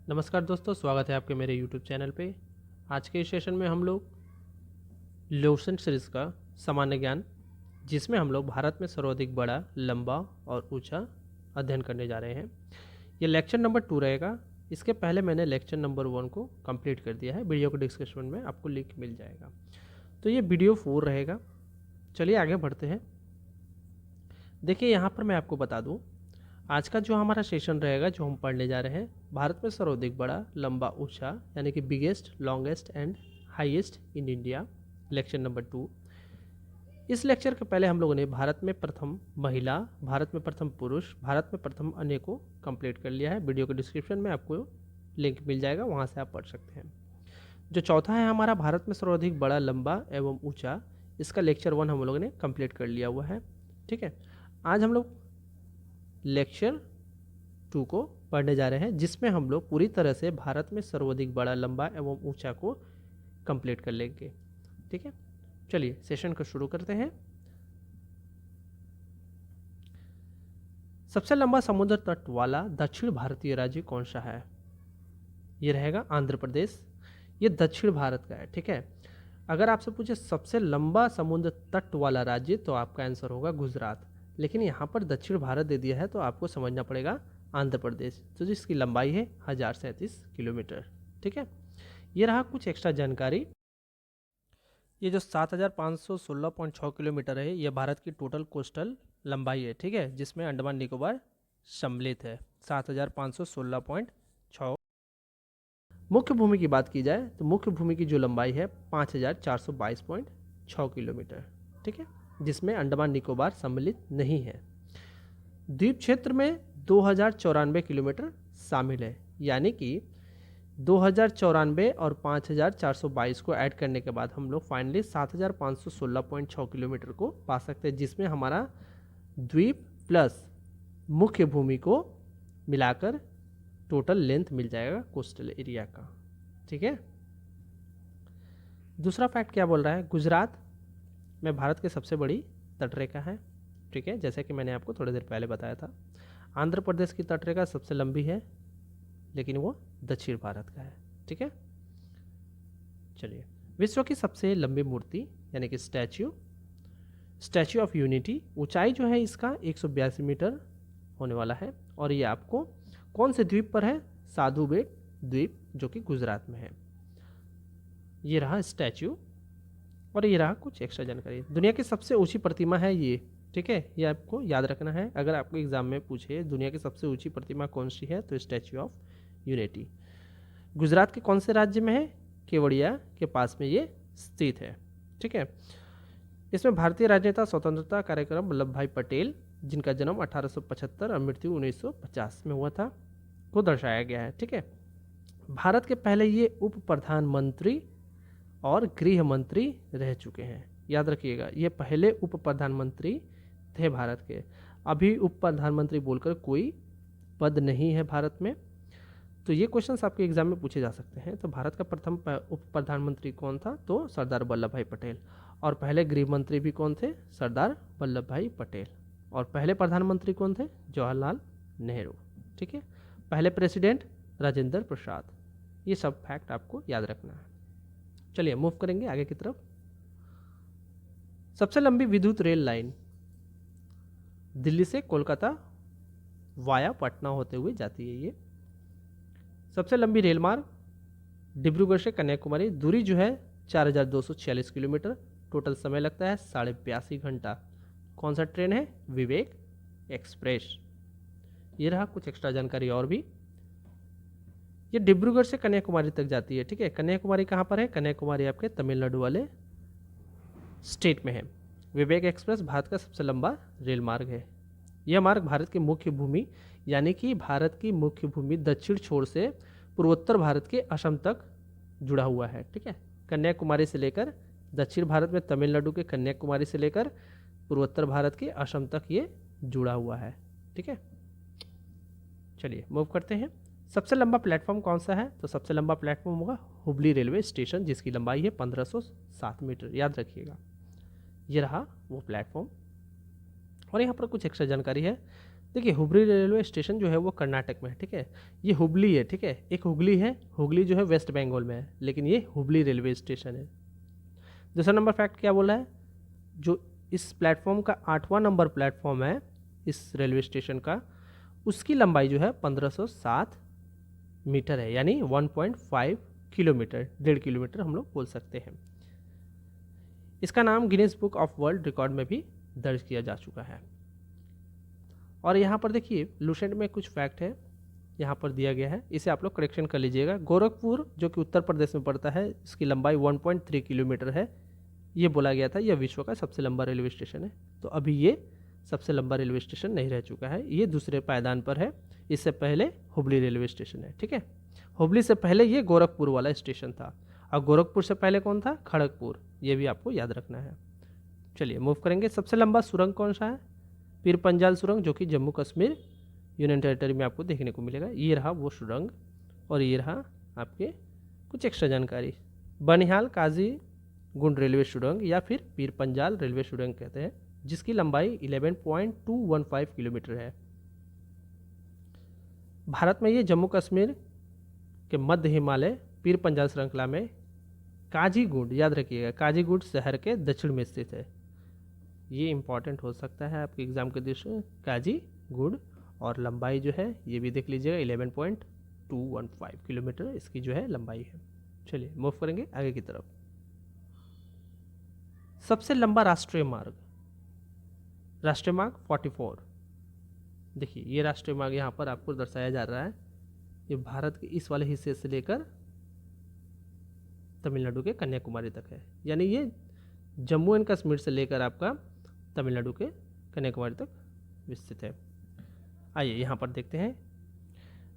नमस्कार दोस्तों, स्वागत है आपके मेरे YouTube चैनल पे। आज के इस सेशन में हम लोग लोशन सीरीज़ का सामान्य ज्ञान, जिसमें हम लोग भारत में सर्वाधिक बड़ा, लंबा और ऊंचा अध्ययन करने जा रहे हैं। ये लेक्चर नंबर 2 रहेगा। इसके पहले मैंने लेक्चर नंबर 1 को कंप्लीट कर दिया है। वीडियो को डिस्क्रिप्शन में आपको लिंक मिल जाएगा। तो ये वीडियो 4 रहेगा। चलिए आगे बढ़ते हैं। देखिए, यहाँ पर मैं आपको बता दूँ, आज का जो हमारा सेशन रहेगा, जो हम पढ़ने जा रहे हैं, भारत में सर्वाधिक बड़ा, लंबा, ऊंचा, यानी कि biggest, longest and highest in India, lecture number 2। इस लेक्चर के पहले हम लोगों ने भारत में प्रथम महिला, भारत में प्रथम पुरुष, भारत में प्रथम अन्य को कंप्लीट कर लिया है। वीडियो के डिस्क्रिप्शन में आपको लिंक मिल जाएगा, वहाँ से आप पढ़ सकते हैं। जो चौथा है हमारा भारत में सर्वाधिक बड़ा, लंबा एवं ऊंचा, इसका लेक्चर 1 हम लोगों ने कंप्लीट कर लिया हुआ है। ठीक है, आज हम लोग लेक्चर 2 को पढ़ने जा रहे हैं, जिसमें हम लोग पूरी तरह से भारत में सर्वाधिक बड़ा, लंबा एवं ऊंचा को कंप्लीट कर लेंगे। ठीक है, चलिए सेशन को शुरू करते हैं। सबसे लंबा समुद्र तट वाला दक्षिण भारतीय राज्य कौन सा है? ये रहेगा आंध्र प्रदेश। ये दक्षिण भारत का है। ठीक है, अगर आपसे पूछे सबसे लंबा समुद्र तट वाला राज्य, तो आपका आंसर होगा गुजरात। लेकिन यहाँ पर दक्षिण भारत दे दिया है, तो आपको समझना पड़ेगा आंध्र प्रदेश, तो जिसकी लंबाई है 1037 किलोमीटर। ठीक है, ये रहा कुछ एक्स्ट्रा जानकारी। ये जो 7516.6 किलोमीटर है, ये भारत की टोटल कोस्टल लंबाई है। ठीक है, जिसमें अंडमान निकोबार सम्मिलित है। 7516.6। मुख्य भूमि की बात की जाए तो मुख्य भूमि की जो लंबाई है 5422.6 किलोमीटर। ठीक है, जिसमें अंडमान निकोबार सम्मिलित नहीं है। द्वीप क्षेत्र में 2094 किलोमीटर शामिल है, यानी कि 2094 और 5422 को ऐड करने के बाद हम लोग फाइनली 7516.6 किलोमीटर को पा सकते हैं, जिसमें हमारा द्वीप प्लस मुख्य भूमि को मिलाकर टोटल लेंथ मिल जाएगा कोस्टल एरिया का। ठीक है, दूसरा फैक्ट क्या बोल रहा है? गुजरात में भारत की सबसे बड़ी तटरेखा है। ठीक है, जैसे कि मैंने आपको थोड़ी देर पहले बताया था। आंध्र प्रदेश की तटरेखा सबसे लंबी है, लेकिन वो दक्षिण भारत का है। ठीक है, चलिए, विश्व की सबसे लंबी मूर्ति यानी कि स्टैच्यू ऑफ यूनिटी, ऊंचाई जो है इसका 182 मीटर होने वाला है। और ये आपको कौन से द्वीप पर है? साधु बेट द्वीप, जो कि गुजरात में है। ये रहा स्टैच्यू, और ये रहा कुछ एक्स्ट्रा जानकारी। दुनिया की सबसे ऊंची प्रतिमा है ये। ठीक है, ये आपको याद रखना है। अगर आपको एग्जाम में पूछे दुनिया की सबसे ऊंची प्रतिमा कौन सी है, तो स्टैच्यू ऑफ यूनिटी। गुजरात के कौन से राज्य में है? केवड़िया के पास में ये स्थित है। ठीक है, इसमें भारतीय राजनेता स्वतंत्रता कार्यक्रम वल्लभ भाई पटेल, जिनका जन्म 1875 और मृत्यु 1950 में हुआ था, को दर्शाया गया है। ठीक है, भारत के पहले ये उप प्रधानमंत्री और गृह मंत्री रह चुके हैं। याद रखिएगा, ये पहले उप प्रधानमंत्री थे भारत के। अभी उप प्रधानमंत्री बोलकर कोई पद नहीं है भारत में। तो ये क्वेश्चंस आपके एग्जाम में पूछे जा सकते हैं। तो भारत का प्रथम उप प्रधानमंत्री कौन था? तो सरदार वल्लभ भाई पटेल। और पहले गृह मंत्री भी कौन थे? सरदार वल्लभ भाई पटेल। और पहले प्रधानमंत्री कौन थे? जवाहरलाल नेहरू। ठीक है, पहले प्रेसिडेंट राजेंद्र प्रसाद। ये सब फैक्ट आपको याद रखना है। चलिए मूव करेंगे आगे की तरफ। सबसे लंबी विद्युत रेल लाइन दिल्ली से कोलकाता वाया पटना होते हुए जाती है। ये सबसे लंबी रेल मार्ग डिब्रूगढ़ से कन्याकुमारी, दूरी जो है 4246 किलोमीटर, टोटल समय लगता है 82.5 घंटा। कौन सा ट्रेन है? विवेक एक्सप्रेस। ये रहा कुछ एक्स्ट्रा जानकारी और भी। ये डिब्रूगढ़ से कन्याकुमारी तक जाती है। ठीक है, कन्याकुमारी कहाँ पर है? कन्याकुमारी आपके तमिलनाडु वाले स्टेट में है। विवेक एक्सप्रेस भारत का सबसे लंबा रेल मार्ग है। यह मार्ग भारत की मुख्य भूमि, यानी कि भारत की मुख्य भूमि दक्षिण छोर से पूर्वोत्तर भारत के असम तक जुड़ा हुआ है। ठीक है, कन्याकुमारी से लेकर दक्षिण भारत में तमिलनाडु के कन्याकुमारी से लेकर पूर्वोत्तर भारत के असम तक ये जुड़ा हुआ है। ठीक है, चलिए मूव करते हैं। सबसे लंबा प्लेटफॉर्म कौन सा है? तो सबसे लंबा प्लेटफॉर्म होगा हुबली रेलवे स्टेशन, जिसकी लंबाई है 1507 मीटर। याद रखिएगा, ये रहा वो प्लेटफॉर्म। और यहाँ पर कुछ एक्स्ट्रा जानकारी है। देखिए हुबली रेलवे स्टेशन जो है वो कर्नाटक में है, ठीक है। ये हुबली है, ठीक है, एक हुगली है, हुगली जो है वेस्ट बंगाल में है, लेकिन ये हुबली रेलवे स्टेशन है। दूसरा नंबर फैक्ट क्या बोला है, जो इस प्लेटफॉर्म का 8वां नंबर प्लेटफॉर्म है इस रेलवे स्टेशन का, उसकी लंबाई जो है 1507 मीटर है, यानी 1.5 किलोमीटर, 1.5 किलोमीटर हम लोग बोल सकते हैं। इसका नाम Guinness book of world record में भी दर्ज किया जा चुका है। और यहाँ पर देखिए लुसेंट में कुछ फैक्ट है यहाँ पर दिया गया है, इसे आप लोग करेक्शन कर लीजिएगा। गोरखपुर जो कि उत्तर प्रदेश में पड़ता है, इसकी लंबाई 1.3 किलोमीटर है। ये बोला गया था यह विश्व का सबसे लंबा रेलवे स्टेशन है, तो अभी ये सबसे लंबा रेलवे स्टेशन नहीं रह चुका है, ये दूसरे पायदान पर है। इससे पहले हुबली रेलवे स्टेशन है, ठीक है। हुबली से पहले ये गोरखपुर वाला स्टेशन था, और गोरखपुर से पहले कौन था, खड़गपुर, ये भी आपको याद रखना है। चलिए मूव करेंगे। सबसे लंबा सुरंग कौन सा है, पीर पंजाल सुरंग, जो कि जम्मू कश्मीर यूनियन टेरिटरी में आपको देखने को मिलेगा। ये रहा वो सुरंग, और ये रहा आपके कुछ एक्स्ट्रा जानकारी। बनिहाल काजी गुंड रेलवे सुरंग या फिर पीर पंजाल रेलवे सुरंग कहते हैं, जिसकी लंबाई 11.215 किलोमीटर है। भारत में ये जम्मू कश्मीर के मध्य हिमालय पीर पंजाल श्रृंखला में काजीगुंड, याद रखिएगा, काजीगुंड शहर के दक्षिण में स्थित है। ये इंपॉर्टेंट हो सकता है आपके एग्जाम के दृष्टि से, काजीगुंड। और लंबाई जो है ये भी देख लीजिएगा, 11.215 किलोमीटर इसकी जो है लंबाई है। चलिए मूव करेंगे आगे की तरफ। सबसे लंबा राष्ट्रीय मार्ग, राष्ट्रीय मार्ग 44। देखिए ये राष्ट्रीय मार्ग यहाँ पर आपको दर्शाया जा रहा है, ये भारत के इस वाले हिस्से से लेकर तमिलनाडु के कन्याकुमारी तक है, यानी ये जम्मू एंड कश्मीर से लेकर आपका तमिलनाडु के कन्याकुमारी तक विस्तृत है। आइए यहाँ पर देखते हैं।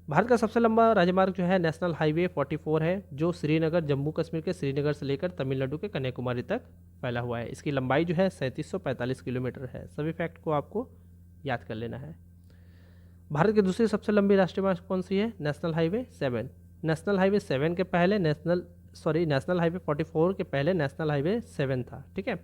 भारत का सबसे लंबा राजमार्ग जो है नेशनल हाईवे 44 है, जो श्रीनगर, जम्मू कश्मीर के श्रीनगर से लेकर तमिलनाडु के कन्याकुमारी तक फैला हुआ है। इसकी लंबाई जो है 3745 किलोमीटर है। सभी फैक्ट को आपको याद कर लेना है। भारत की दूसरी सबसे लंबी राष्ट्रीय मार्ग कौन सी है, नेशनल हाईवे 7। नेशनल हाईवे 7 के पहले नेशनल हाईवे 44 के पहले नेशनल हाईवे 7 था, ठीक है,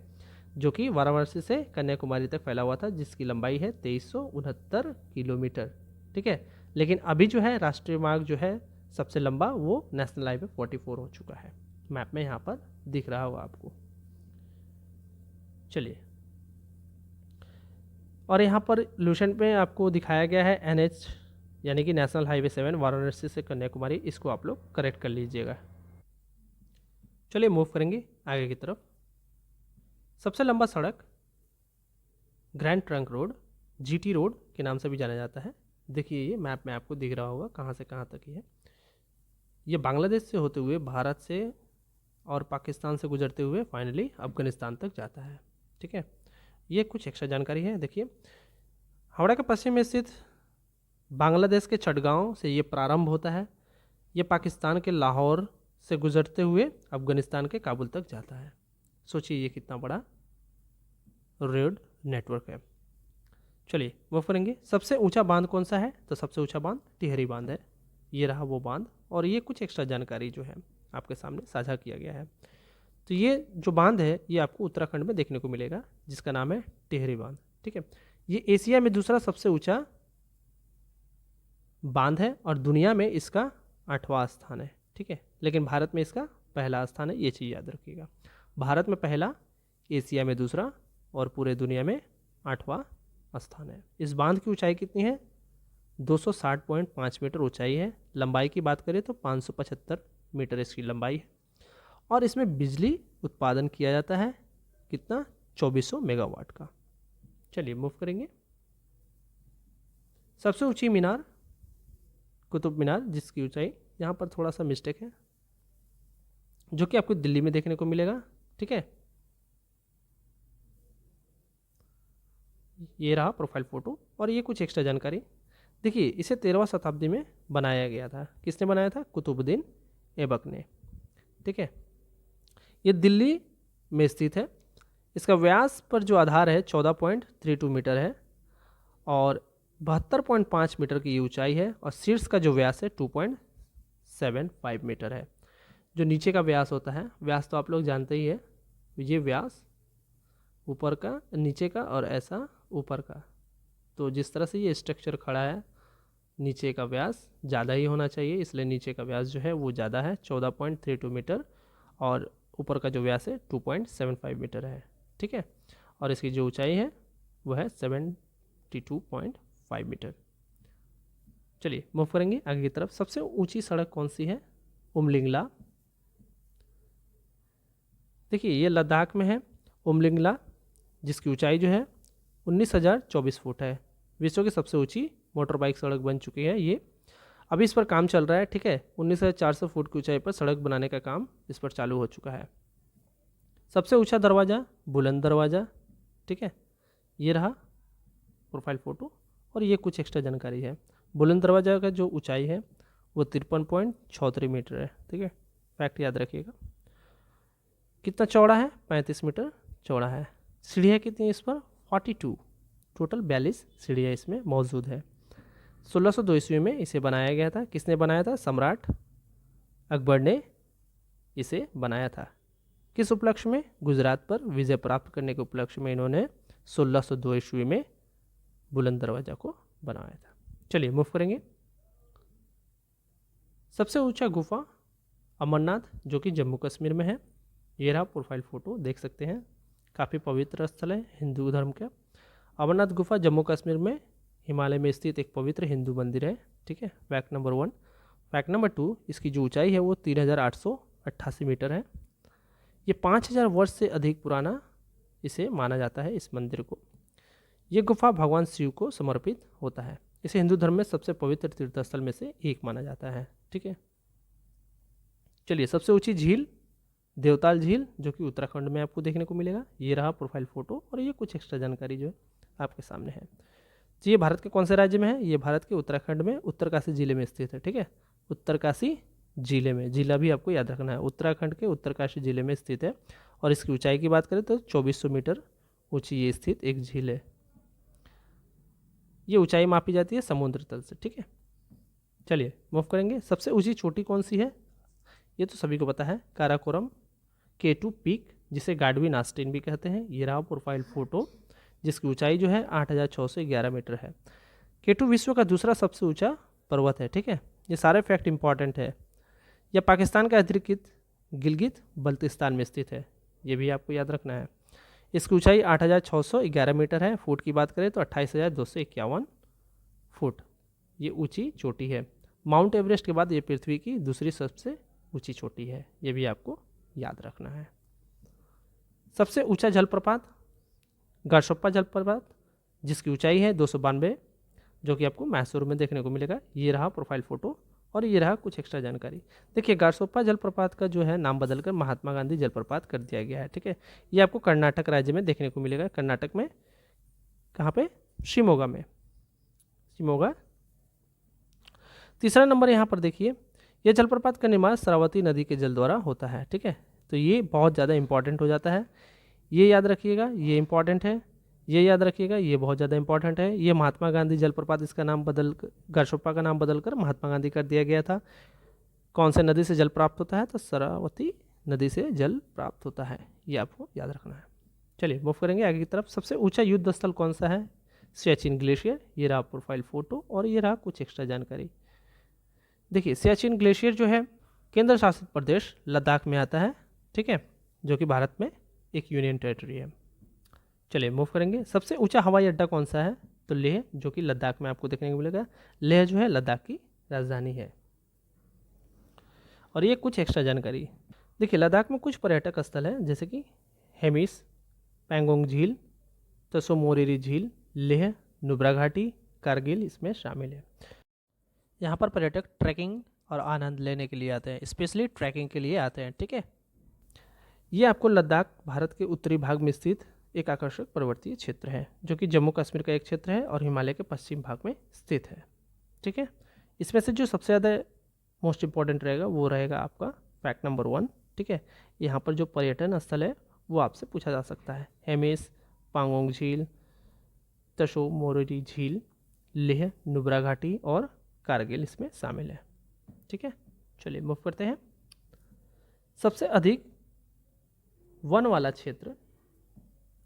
जो कि वाराणसी से कन्याकुमारी तक फैला हुआ था, जिसकी लंबाई है 2369 किलोमीटर, ठीक है। लेकिन अभी जो है राष्ट्रीय मार्ग जो है सबसे लंबा वो नेशनल हाईवे 44 हो चुका है। मैप में यहाँ पर दिख रहा होगा आपको। चलिए, और यहाँ पर लुसेंट में आपको दिखाया गया है NH, यानी कि नेशनल हाईवे 7 वाराणसी से कन्याकुमारी, इसको आप लोग करेक्ट कर लीजिएगा। चलिए मूव करेंगे आगे की तरफ। सबसे लंबा सड़क grand trunk road, GT road के नाम से भी जाना जाता है। देखिए ये मैप में आपको दिख रहा होगा कहाँ से कहाँ तक ही है। ये बांग्लादेश से होते हुए भारत से और पाकिस्तान से गुजरते हुए फाइनली अफगानिस्तान तक जाता है, ठीक है। ये कुछ एक्स्ट्रा जानकारी है। देखिए हावड़ा के पश्चिम में स्थित बांग्लादेश के चटगांव से ये प्रारंभ होता है। ये पाकिस्तान के लाहौर से गुजरते हुए अफगानिस्तान के काबुल तक जाता है। सोचिए ये कितना बड़ा रोड नेटवर्क है। चलिए वो करेंगे। सबसे ऊंचा बांध कौन सा है, तो सबसे ऊंचा बांध टिहरी बांध है। ये रहा वो बांध, और ये कुछ एक्स्ट्रा जानकारी जो है आपके सामने साझा किया गया है। तो ये जो बांध है ये आपको उत्तराखंड में देखने को मिलेगा, जिसका नाम है टिहरी बांध, ठीक है। ये एशिया में दूसरा सबसे ऊंचा बांध है और दुनिया में इसका 8वां स्थान है, ठीक है। लेकिन भारत में इसका पहला स्थान है, ये चीज़ याद रखिएगा। भारत में पहला, एशिया में दूसरा, और पूरे दुनिया में 8वां स्थान है। इस बांध की ऊंचाई कितनी है, 260.5 मीटर ऊंचाई है। लंबाई की बात करें तो 575 मीटर इसकी लंबाई है, और इसमें बिजली उत्पादन किया जाता है कितना, 2400 मेगावाट का। चलिए मूव करेंगे। सबसे ऊंची मीनार कुतुब मीनार, जिसकी ऊंचाई यहाँ पर थोड़ा सा मिस्टेक है, जो कि आपको दिल्ली में देखने को मिलेगा, ठीक है। ये रहा प्रोफाइल फोटो, और ये कुछ एक्स्ट्रा जानकारी। देखिए इसे 13वां शताब्दी में बनाया गया था। किसने बनाया था, कुतुबुद्दीन ऐबक ने, ठीक है। ये दिल्ली में स्थित है। इसका व्यास पर जो आधार है 14.32 मीटर है, और 72.5 मीटर की ऊंचाई है, और शीर्ष का जो व्यास है 2.75 मीटर है। जो नीचे का व्यास होता है, व्यास तो आप लोग जानते ही है, ये व्यास ऊपर का, नीचे का, और ऐसा ऊपर का, तो जिस तरह से ये स्ट्रक्चर खड़ा है, नीचे का व्यास ज़्यादा ही होना चाहिए, इसलिए नीचे का व्यास जो है वो ज़्यादा है 14.32 मीटर, और ऊपर का जो व्यास है 2.75 मीटर है। ठीक है, और इसकी जो ऊंचाई है वो है 72.5 मीटर। चलिए मूव करेंगे आगे की तरफ। सबसे ऊंची सड़क कौन सी है? उमलिंगला। देखिए ये लद्दाख में है उमलिंगला, जिसकी ऊंचाई जो है 19,024 फुट है। विश्व की सबसे ऊंची मोटर बाइक सड़क बन चुकी है ये। अभी इस पर काम चल रहा है। ठीक है, 19,400 फुट की ऊंचाई पर सड़क बनाने का काम इस पर चालू हो चुका है। सबसे ऊंचा दरवाज़ा बुलंद दरवाज़ा। ठीक है, ये रहा प्रोफाइल फ़ोटो, और ये कुछ एक्स्ट्रा जानकारी है। बुलंद दरवाज़ा का जो ऊंचाई है वो 53.63 मीटर है। ठीक है, फैक्ट याद रखिएगा। कितना चौड़ा है? 35 मीटर चौड़ा है। सीढ़ियाँ कितनी है इस पर? 42, टोटल 42 सीढ़ियाँ इसमें मौजूद है। 1602 ईस्वी में इसे बनाया गया था। किसने बनाया था? सम्राट अकबर ने इसे बनाया था। किस उपलक्ष्य में? गुजरात पर विजय प्राप्त करने के उपलक्ष्य में इन्होंने 1602 ईस्वी में बुलंद दरवाजा को बनाया था। चलिए मूव करेंगे। सबसे ऊंचा गुफा अमरनाथ, जो कि जम्मू कश्मीर में है। ये रहा प्रोफाइल फ़ोटो, देख सकते हैं। काफ़ी पवित्र स्थल है हिंदू धर्म का। अमरनाथ गुफा जम्मू कश्मीर में हिमालय में स्थित एक पवित्र हिंदू मंदिर है। ठीक है, फैक्ट नंबर 1। फैक्ट नंबर 2, इसकी जो ऊंचाई है वो 3,888 मीटर है। ये 5,000 वर्ष से अधिक पुराना इसे माना जाता है, इस मंदिर को। ये गुफा भगवान शिव को समर्पित होता है। इसे हिंदू धर्म में सबसे पवित्र तीर्थस्थल में से एक माना जाता है। ठीक है, चलिए तो ऊंची झील देवताल झील, जो कि उत्तराखंड में आपको देखने को मिलेगा। ये रहा प्रोफाइल फ़ोटो, और ये कुछ एक्स्ट्रा जानकारी जो है आपके सामने है। तो ये भारत के कौन से राज्य में है? ये भारत के उत्तराखंड में उत्तरकाशी जिले में स्थित है। ठीक है, उत्तरकाशी जिले में, जिला भी आपको याद रखना है, उत्तराखंड के उत्तरकाशी जिले में स्थित है। और इसकी ऊंचाई की बात करें तो 2400 मीटर ऊंची ये स्थित एक झील है। ये ऊंचाई मापी जाती है समुद्र तल से। ठीक है, चलिए मूव करेंगे। सबसे ऊंची चोटी कौन सी है? ये तो सभी को पता है, काराकोरम K2 पीक, जिसे गाडविन आस्टीन भी कहते हैं। ये रहा प्रोफाइल फ़ोटो, जिसकी ऊंचाई जो है 8,611 मीटर है। K2 विश्व का दूसरा सबसे ऊंचा पर्वत है। ठीक है, ये सारे फैक्ट इंपॉर्टेंट है। यह पाकिस्तान का अतिरिक्त गिलगित बल्तिस्तान में स्थित है, ये भी आपको याद रखना है। इसकी ऊंचाई 8,611 मीटर है। फुट की बात करें तो 28,251 फुट ये ऊंची चोटी है। माउंट एवरेस्ट के बाद ये पृथ्वी की दूसरी सबसे ऊंची चोटी है, ये भी आपको याद रखना है। सबसे ऊंचा जलप्रपात गारसोप्पा जलप्रपात, जिसकी ऊंचाई है 292, जो कि आपको मैसूर में देखने को मिलेगा। ये रहा प्रोफाइल फ़ोटो, और ये रहा कुछ एक्स्ट्रा जानकारी। देखिए गारसोप्पा जलप्रपात का जो है नाम बदलकर महात्मा गांधी जलप्रपात कर दिया गया है। ठीक है, ये आपको कर्नाटक राज्य में देखने को मिलेगा। कर्नाटक में कहाँ पे? शिमोगा में, शिमोगा। तीसरा नंबर यहाँ पर देखिए, यह जलप्रपात का निर्माण शरावती नदी के जल द्वारा होता है। ठीक है, तो ये बहुत ज़्यादा इंपॉर्टेंट हो जाता है, ये याद रखिएगा, ये इंपॉर्टेंट है। ये याद रखिएगा, ये बहुत ज़्यादा इंपॉर्टेंट है। ये महात्मा गांधी जलप्रपात, इसका नाम बदल गारसोप्पा का नाम बदलकर महात्मा गांधी कर दिया गया था। कौन से नदी से जल प्राप्त होता है? तो शरावती नदी से जल प्राप्त होता है, ये आपको याद रखना है। चलिए मूव करेंगे आगे की तरफ। सबसे ऊंचा युद्ध स्थल कौन सा है? सियाचिन ग्लेशियर। ये रहा प्रोफाइल फ़ोटो, और ये रहा कुछ एक्स्ट्रा जानकारी। देखिए सियाचिन ग्लेशियर जो है केंद्र शासित प्रदेश लद्दाख में आता है। ठीक है, जो कि भारत में एक यूनियन टेरिटरी है। चलिए मूव करेंगे। सबसे ऊंचा हवाई अड्डा कौन सा है? तो लेह, जो कि लद्दाख में आपको देखने को मिलेगा। लेह जो है लद्दाख की राजधानी है। और ये कुछ एक्स्ट्रा जानकारी। देखिए लद्दाख में कुछ पर्यटक स्थल हैं, जैसे कि हेमिस, पैंगोंग झील, तसो मोरिरी झील, लेह, नुब्रा घाटी, कारगिल इसमें शामिल है। यहाँ पर पर्यटक ट्रैकिंग और आनंद लेने के लिए आते हैं, स्पेशली ट्रैकिंग के लिए आते हैं। ठीक है, ये आपको लद्दाख भारत के उत्तरी भाग में स्थित एक आकर्षक पर्वतीय क्षेत्र है, जो कि जम्मू कश्मीर का एक क्षेत्र है और हिमालय के पश्चिम भाग में स्थित है। ठीक है, इसमें से जो सबसे ज़्यादा मोस्ट इंपॉर्टेंट रहेगा वो रहेगा आपका फैक्ट नंबर 1। ठीक है, यहाँ पर जो पर्यटन स्थल है वो आपसे पूछा जा सकता है। हेमिस, पांगोंग झील, तसो मोरिरी झील, लेह, नुब्रा घाटी और कारगिल इसमें शामिल है। ठीक है, चलिए मूव करते हैं। सबसे अधिक वन वाला क्षेत्र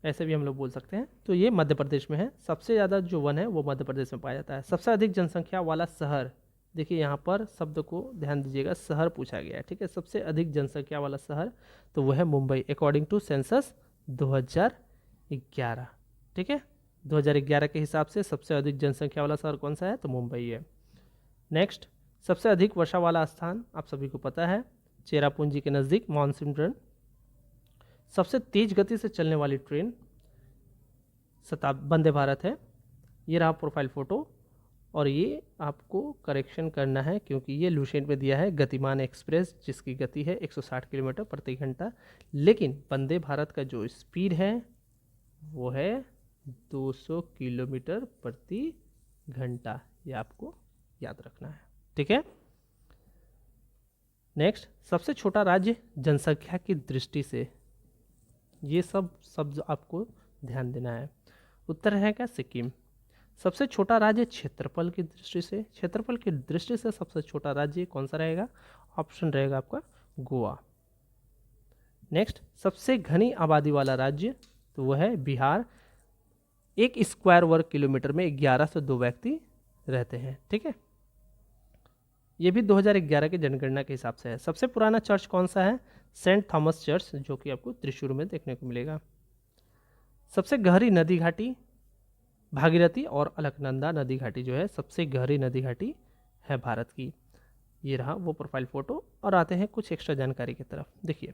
ऐसे भी हम लोग बोल सकते हैं। तो ये मध्य प्रदेश में है। सबसे ज़्यादा जो वन है वो मध्य प्रदेश में पाया जाता है। सबसे अधिक जनसंख्या वाला शहर, देखिए यहाँ पर शब्द को ध्यान दीजिएगा, शहर पूछा गया है, ठीक है। सबसे अधिक जनसंख्या वाला शहर तो वो है मुंबई, अकॉर्डिंग टू सेंसस 2011, ठीक है। 2011 के हिसाब से सबसे अधिक जनसंख्या वाला शहर कौन सा है, तो मुंबई है। नेक्स्ट, सबसे अधिक वर्षा वाला स्थान आप सभी को पता है, चेरापूंजी के नज़दीक मानसून रन। सबसे तेज गति से चलने वाली ट्रेन वंदे भारत है। ये रहा प्रोफाइल फ़ोटो, और ये आपको करेक्शन करना है क्योंकि ये लुसेंट में दिया है गतिमान एक्सप्रेस, जिसकी गति है 160 किलोमीटर प्रति घंटा, लेकिन वंदे भारत का जो स्पीड है वो है 200 किलोमीटर प्रति घंटा। ये आपको याद रखना है, ठीक है। नेक्स्ट, सबसे छोटा राज्य जनसंख्या की दृष्टि से, ये सब शब्द आपको ध्यान देना है। उत्तर है क्या, सिक्किम। सबसे छोटा राज्य क्षेत्रफल की दृष्टि से, क्षेत्रफल की दृष्टि से सबसे छोटा राज्य कौन सा रहेगा, ऑप्शन रहेगा आपका गोवा। नेक्स्ट, सबसे घनी आबादी वाला राज्य तो वह है बिहार। 1 स्क्वायर वर्ग किलोमीटर में 11 से 2 व्यक्ति रहते हैं, ठीक है। ये भी 2011 की जनगणना के हिसाब से है। सबसे पुराना चर्च कौन सा है, सेंट थॉमस चर्च, जो कि आपको त्रिशूर में देखने को मिलेगा। सबसे गहरी नदी घाटी भागीरथी और अलकनंदा नदी घाटी जो है सबसे गहरी नदी घाटी है भारत की। ये रहा वो प्रोफाइल फ़ोटो, और आते हैं कुछ एक्स्ट्रा जानकारी की तरफ। देखिए,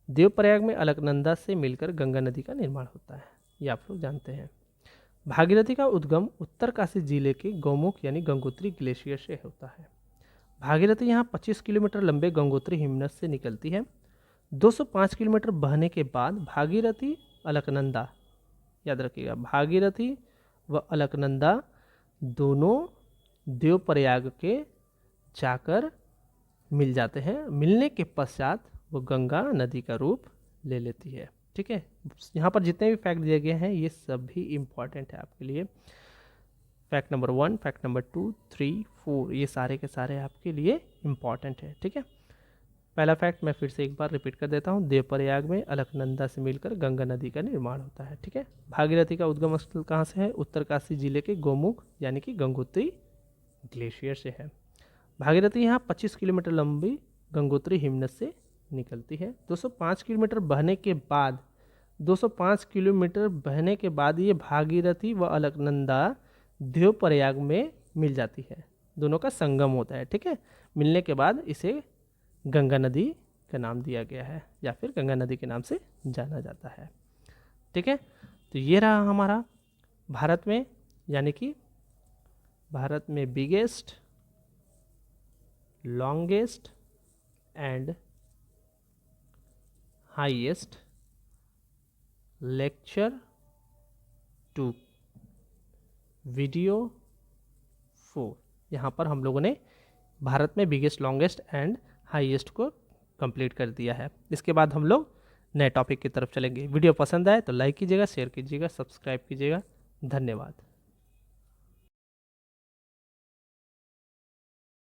देवप्रयाग में अलकनंदा से मिलकर गंगा नदी का निर्माण होता है, ये आप लोग जानते हैं। भागीरथी का उद्गम उत्तरकाशी जिले के गौमुख यानी गंगोत्री ग्लेशियर से होता है। भागीरथी यहाँ 25 किलोमीटर लंबे गंगोत्री हिमनद से निकलती है। 205 किलोमीटर बहने के बाद भागीरथी अलकनंदा, याद रखिएगा, भागीरथी व अलकनंदा दोनों देवप्रयाग के जाकर मिल जाते हैं। मिलने के पश्चात वो गंगा नदी का रूप ले लेती है, ठीक है। यहाँ पर जितने भी फैक्ट दिए गए हैं ये सभी इम्पॉर्टेंट है आपके लिए। फैक्ट नंबर 1, फैक्ट नंबर 2, 3, 4, ये सारे के सारे आपके लिए इम्पॉर्टेंट है, ठीक है। पहला फैक्ट मैं फिर से एक बार रिपीट कर देता हूँ, देवप्रयाग में अलकनंदा से मिलकर गंगा नदी का निर्माण होता है, ठीक है। भागीरथी का उद्गम स्थल कहाँ से है, उत्तरकाशी जिले के गौमुख यानी कि गंगोत्री ग्लेशियर से है। भागीरथी यहाँ 25 किलोमीटर लंबी गंगोत्री हिमनद से निकलती है। 205 किलोमीटर बहने के बाद 205 किलोमीटर बहने के बाद ये भागीरथी व अलकनंदा देवप्रयाग में मिल जाती है, दोनों का संगम होता है, ठीक है। मिलने के बाद इसे गंगा नदी का नाम दिया गया है या फिर गंगा नदी के नाम से जाना जाता है, ठीक है। तो ये रहा हमारा भारत में, यानी कि भारत में biggest, longest and highest lecture 2 video 4। यहाँ पर हम लोगों ने भारत में बिगेस्ट, लॉन्गेस्ट एंड हाईएस्ट को कंप्लीट कर दिया है। इसके बाद हम लोग नए टॉपिक की तरफ चलेंगे। वीडियो पसंद आए तो लाइक कीजिएगा, शेयर कीजिएगा, सब्सक्राइब कीजिएगा। धन्यवाद।